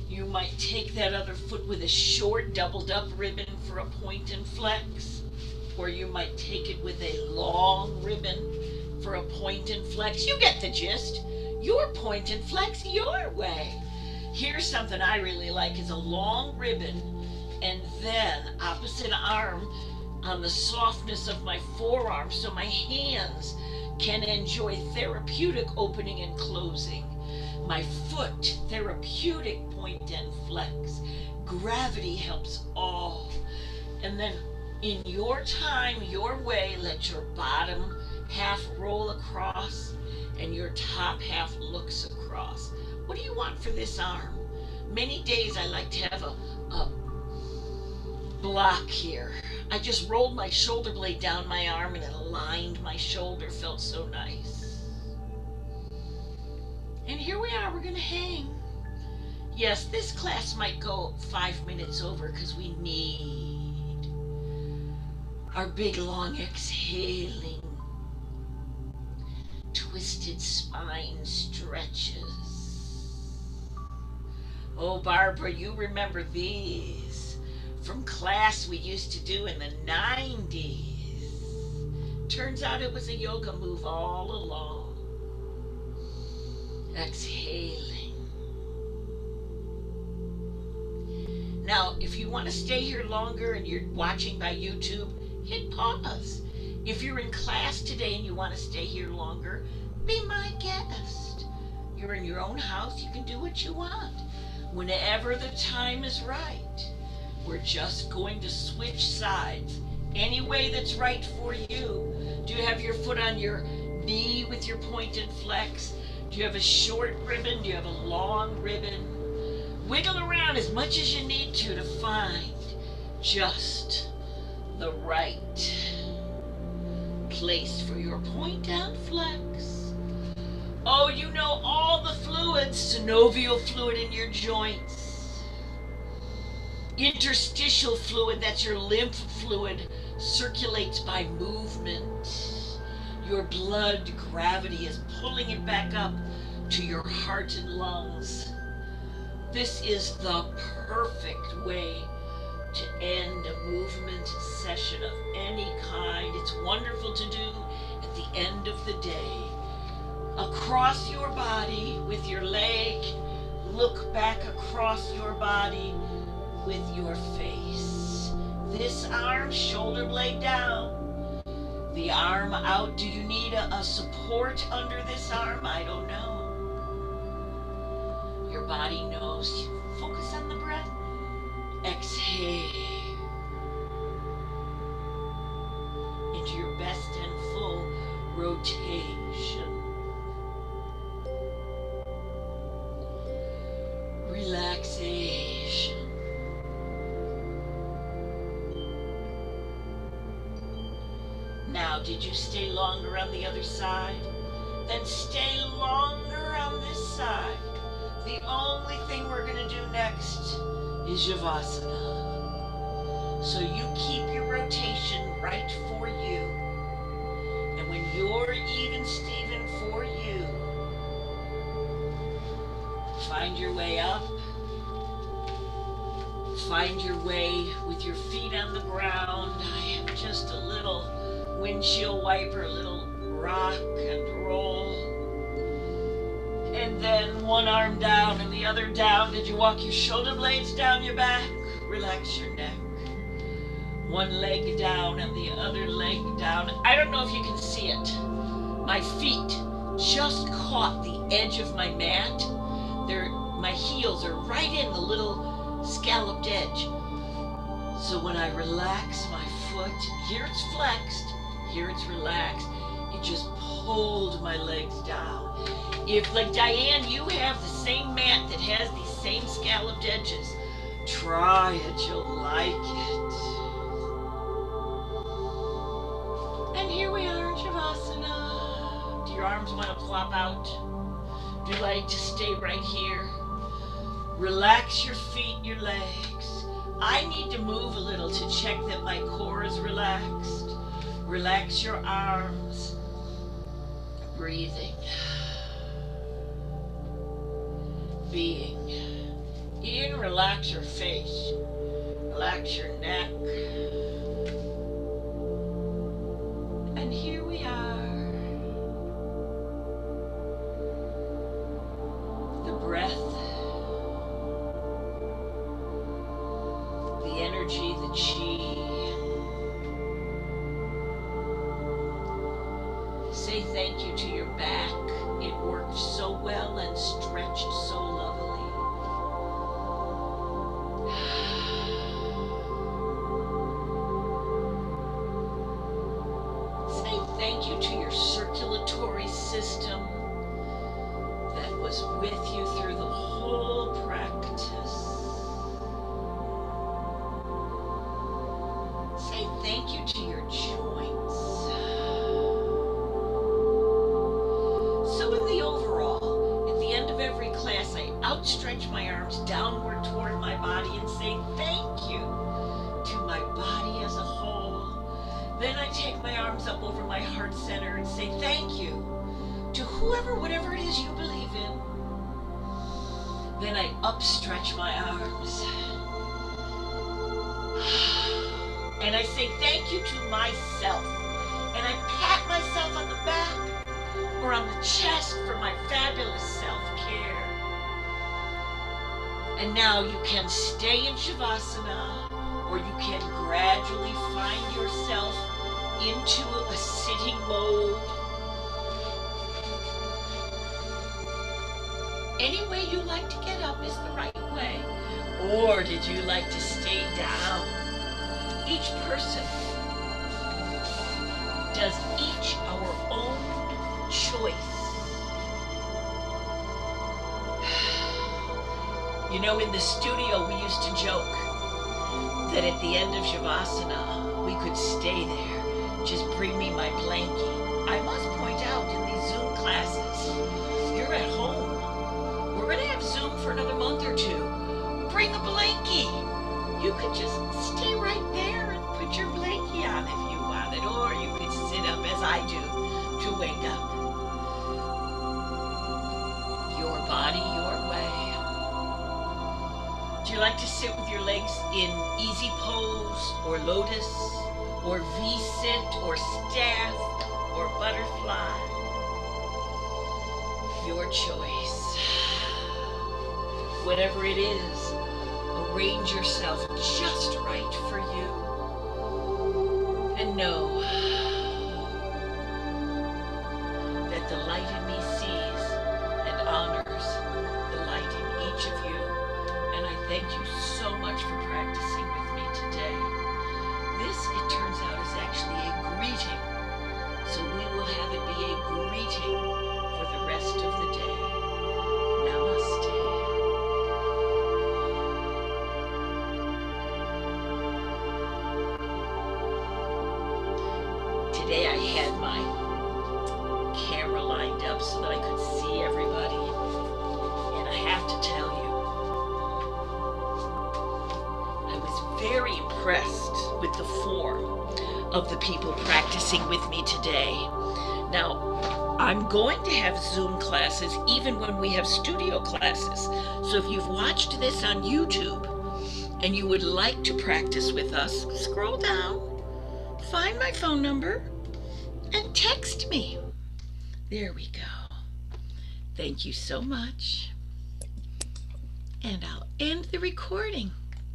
You might take that other foot with a short doubled up ribbon for a point and flex, or you might take it with a long ribbon for a point and flex. You get the gist. Your point and flex your way. Here's something I really like is a long ribbon and then opposite arm on the softness of my forearm so my hands can enjoy therapeutic opening and closing. My foot, therapeutic point and flex. Gravity helps all. And then in your time, your way, let your bottom half roll across and your top half looks across. What do you want for this arm? Many days I like to have a block here. I just rolled my shoulder blade down my arm and it aligned my shoulder, felt so nice. And here we are, we're gonna hang. Yes, this class might go 5 minutes over because we need our big long exhaling, twisted spine stretches. Oh, Barbara, you remember these from class we used to do in the 90s. Turns out it was a yoga move all along. Exhaling. Now, if you want to stay here longer and you're watching by YouTube, hit pause. If you're in class today and you want to stay here longer, be my guest. You're in your own house, you can do what you want. Whenever the time is right. We're just going to switch sides any way that's right for you. Do you have your foot on your knee with your point and flex? Do you have a short ribbon? Do you have a long ribbon? Wiggle around as much as you need to find just the right place for your point and flex. Oh, you know all the fluids, synovial fluid in your joints. Interstitial fluid, that's your lymph fluid, circulates by movement. Your blood gravity is pulling it back up to your heart and lungs. This is the perfect way to end a movement session of any kind. It's wonderful to do at the end of the day. Across your body with your leg, look back across your body with your face. This arm, shoulder blade down. The arm out. Do you need a support under this arm? I don't know. Your body knows. Focus on the breath. Exhale. Into your best and full rotation. Relaxation. Now, did you stay longer on the other side? Then stay longer on this side. The only thing we're going to do next is Shavasana. So you keep your rotation right for you. And when you're even Steven for you, find your way up. Find your way with your feet on the ground. I have just a little windshield wiper, a little rock and roll. And then one arm down and the other down. Did you walk your shoulder blades down your back? Relax your neck. One leg down and the other leg down. I don't know if you can see it. My feet just caught the edge of my mat. My heels are right in the little scalloped edge. So when I relax my foot, here it's flexed, here it's relaxed. It just pulled my legs down. If, like Diane, you have the same mat that has these same scalloped edges, try it, you'll like it. And here we are in Shavasana. Do your arms want to plop out? Do you like to stay right here? Relax your feet, your legs. I need to move a little to check that my core is relaxed. Relax your arms. breathing, being. You can relax your face, relax your neck. And here we are. The breath, the energy, the chi. Say thank you to your back. It worked so well and stretched so lovely. Say thank you to your circulatory system that was with you through the whole practice. Say thank you to your joints. So in the overall, at the end of every class, I outstretch my arms downward toward my body and say thank you to my body as a whole. Then I take my arms up over my heart center and say thank you to whoever, whatever it is you believe in. Then I upstretch my arms. And I say thank you to myself. And I pat myself on the back or on the chest for my fabulous self-care. And now you can stay in Shavasana, or you can gradually find yourself into a sitting mode. Any way you like to get up is the right way. Or did you like to stay down? Each person does each our own choice. You know, in the studio we used to joke that at the end of Shavasana we could stay there. Just bring me my blankie. I must point out, in these Zoom classes, you're at home. We're going to have Zoom for another month or two. Bring a blankie. You could just stay right there and put your blankie on if you wanted, or you could sit up as I do to wake up. Your body, your way. Do you like to sit with your legs in easy pose, or lotus, or V-sit, or staff, or butterfly? Your choice. Whatever it is, arrange yourself just right for you. And know that the light in me sees and honors the light in each of you. And I thank you so much for practicing with me today. This, it turns out, is actually a greeting. So we will have it be a greeting for the rest of the day. Namaste. Today I had my camera lined up so that I could see everybody. And I have to tell you, I was very impressed with the form of the people practicing with me today. Now, I'm going to have Zoom classes even when we have studio classes. So if you've watched this on YouTube and you would like to practice with us, scroll down, find my phone number, and text me. There we go. Thank you so much. And I'll end the recording.